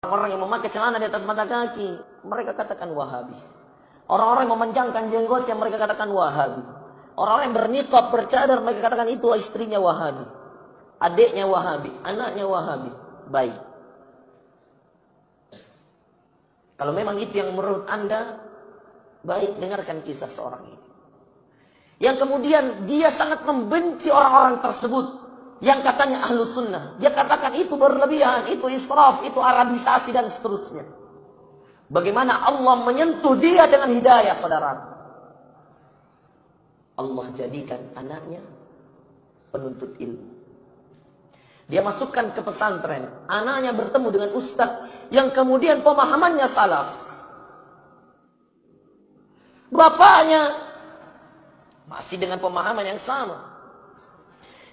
Orang yang memakai celana di atas mata kaki, mereka katakan Wahabi. Orang-orang yang memanjangkan jenggotnya, mereka katakan Wahabi. Orang-orang yang berniqab, bercadar, mereka katakan itu istrinya Wahabi. Adiknya Wahabi, anaknya Wahabi. Baik. Kalau memang itu yang menurut Anda, baik, dengarkan kisah seorang ini. Yang kemudian dia sangat membenci orang-orang tersebut. Yang katanya ahlu sunnah. Dia katakan itu berlebihan, itu israf, itu arabisasi dan seterusnya. Bagaimana Allah menyentuh dia dengan hidayah, saudara. Allah jadikan anaknya penuntut ilmu. Dia masukkan ke pesantren. Anaknya bertemu dengan ustadz yang kemudian pemahamannya salaf. Bapaknya masih dengan pemahaman yang sama.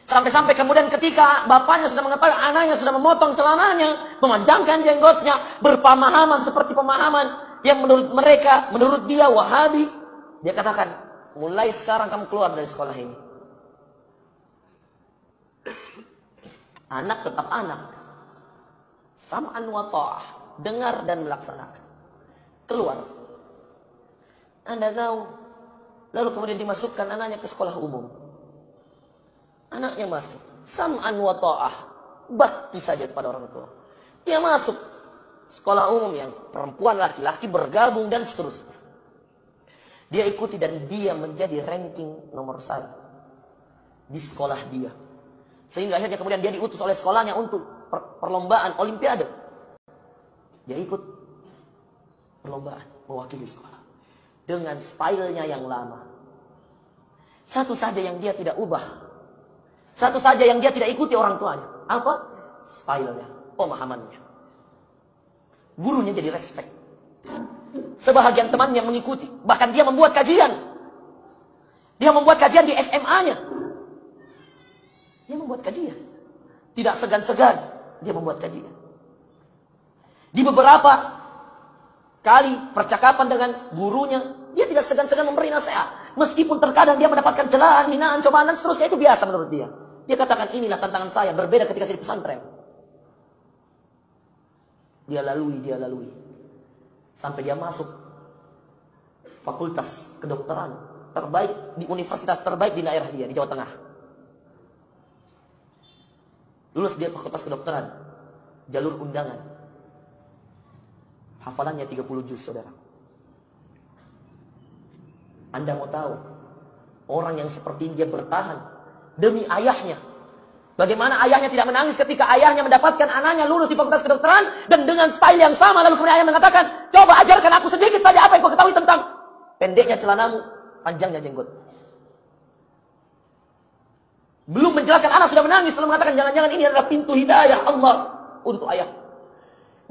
Sampai-sampai kemudian ketika bapaknya sudah mengetahui anaknya sudah memotong celananya, memanjangkan jenggotnya, berpemahaman seperti pemahaman yang menurut mereka, menurut dia Wahabi, dia katakan, mulai sekarang kamu keluar dari sekolah ini. Anak tetap anak. Sam'an wa ta'ah, dengar dan melaksanakan. Keluar. Anda tahu, lalu kemudian dimasukkan anaknya ke sekolah umum. Anaknya masuk. Sam'an wa ta'ah. Bakti saja kepada orang tua. Dia masuk sekolah umum yang perempuan laki-laki bergabung dan seterusnya. Dia ikuti dan dia menjadi ranking nomor 1 di sekolah dia. Sehingga akhirnya kemudian dia diutus oleh sekolahnya untuk perlombaan olimpiade. Dia ikut perlombaan mewakili sekolah. Dengan stylenya yang lama. Satu saja yang dia tidak ubah. Satu saja yang dia tidak ikuti orang tuanya. Apa? Stylenya, pemahamannya. Gurunya jadi respect. Sebahagian temannya mengikuti. Bahkan dia membuat kajian. Dia membuat kajian di SMA-nya. Dia membuat kajian. Tidak segan-segan. Dia membuat kajian. Di beberapa kali percakapan dengan gurunya, dia tidak segan-segan memberi nasihat. Meskipun terkadang dia mendapatkan celaan, hinaan, cobaan, dan seterusnya, itu biasa menurut dia. Dia katakan, inilah tantangan saya, berbeda ketika saya di pesantren. Dia lalui. Sampai dia masuk fakultas kedokteran terbaik, di universitas terbaik di daerah dia, di Jawa Tengah. Lulus dia fakultas kedokteran, jalur undangan. Hafalannya 30 juz, saudara. Anda mau tahu, orang yang seperti ini dia bertahan demi ayahnya. Bagaimana ayahnya tidak menangis ketika ayahnya mendapatkan anaknya lulus di fakultas kedokteran dan dengan style yang sama, lalu kemudian ayah mengatakan, coba ajarkan aku sedikit saja apa yang kau ketahui tentang pendeknya celanamu, panjangnya jenggot. Belum menjelaskan, anak sudah menangis, lalu mengatakan jangan-jangan ini adalah pintu hidayah Allah untuk ayah.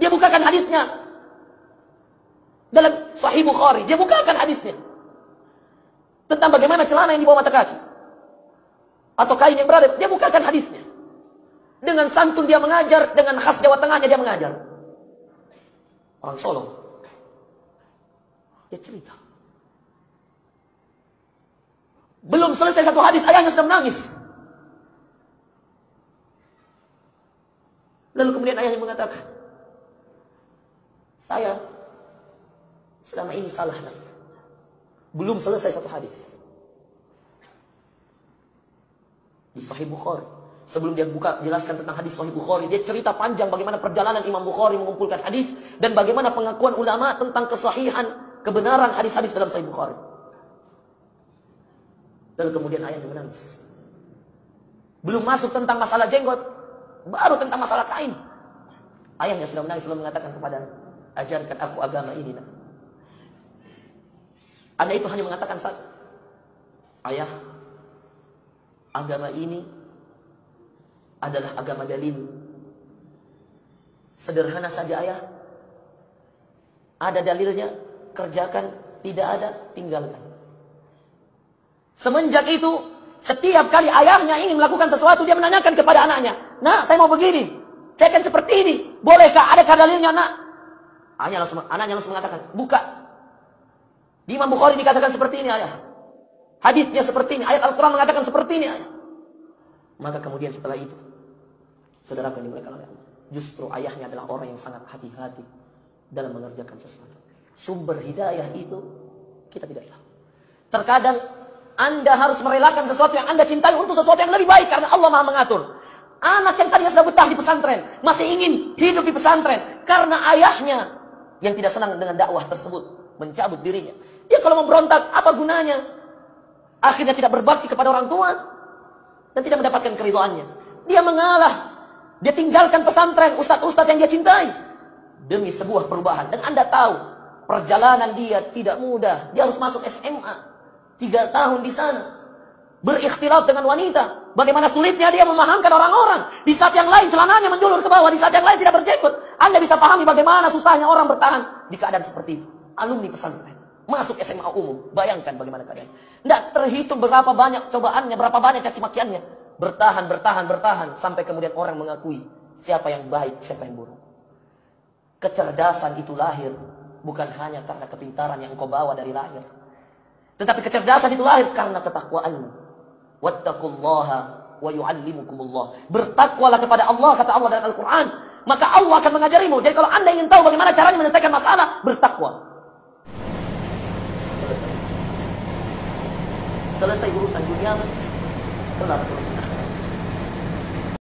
Dia bukakan hadisnya dalam Sahih Bukhari, dia bukakan hadisnya tentang bagaimana celana yang di bawah mata kaki atau kain yang berada, dia bukakan hadisnya. Dengan santun dia mengajar, dengan khas Jawa Tengahnya dia mengajar. Orang Solo. Dia cerita. Belum selesai satu hadis, ayahnya sudah menangis. Lalu kemudian ayahnya mengatakan, saya selama ini salah. Belum selesai satu hadis. Di Sahih Bukhari. Sebelum dia buka jelaskan tentang hadis Sahih Bukhari, dia cerita panjang bagaimana perjalanan Imam Bukhari mengumpulkan hadis dan bagaimana pengakuan ulama tentang kesahihan, kebenaran hadis-hadis dalam Sahih Bukhari. Lalu kemudian ayahnya menangis. Belum masuk tentang masalah jenggot, baru tentang masalah kain. Ayahnya sudah menangis lalu mengatakan kepada, ajarkan aku agama ini. Anda itu hanya mengatakan satu, ayah, agama ini adalah agama dalil. Sederhana saja ayah. Ada dalilnya, kerjakan. Tidak ada, tinggalkan. Semenjak itu, setiap kali ayahnya ingin melakukan sesuatu, dia menanyakan kepada anaknya, nak, saya mau begini, saya akan seperti ini, bolehkah, adakah dalilnya, nak? Anaknya langsung mengatakan, buka. Di Imam Bukhari dikatakan seperti ini, ayah. Hadisnya seperti ini, ayat Al-Quran mengatakan seperti ini, ayah. Maka kemudian setelah itu, saudara akan dimulakan oleh Allah. Justru ayahnya adalah orang yang sangat hati-hati dalam mengerjakan sesuatu. Sumber hidayah itu kita tidak tahu. Terkadang Anda harus merelakan sesuatu yang Anda cintai untuk sesuatu yang lebih baik karena Allah Maha mengatur. Anak yang tadinya sudah betah di pesantren masih ingin hidup di pesantren karena ayahnya yang tidak senang dengan dakwah tersebut mencabut dirinya. Dia kalau memberontak, apa gunanya? Akhirnya tidak berbakti kepada orang tua dan tidak mendapatkan keridhaannya. Dia mengalah. Dia tinggalkan pesantren, ustadz-ustadz yang dia cintai demi sebuah perubahan. Dan Anda tahu, perjalanan dia tidak mudah. Dia harus masuk SMA 3 tahun di sana, berikhtilat dengan wanita. Bagaimana sulitnya dia memahamkan orang-orang. Di saat yang lain celananya menjulur ke bawah, di saat yang lain tidak berjenggot. Anda bisa pahami bagaimana susahnya orang bertahan di keadaan seperti itu. Alumni pesantren masuk SMA umum, bayangkan bagaimana keadaan. Tidak terhitung berapa banyak cobaannya, berapa banyak cacimakiannya. Bertahan sampai kemudian orang mengakui siapa yang baik, siapa yang buruk. Kecerdasan itu lahir bukan hanya karena kepintaran yang engkau bawa dari lahir, tetapi kecerdasan itu lahir karena ketakwaanmu. Wattaqullaha wa yu'allimukumullah. Bertakwalah kepada Allah, kata Allah dalam Al-Quran, maka Allah akan mengajarimu. Jadi kalau Anda ingin tahu bagaimana caranya menyelesaikan masalah, bertakwa. Selesai urusan dunia, kelar terus.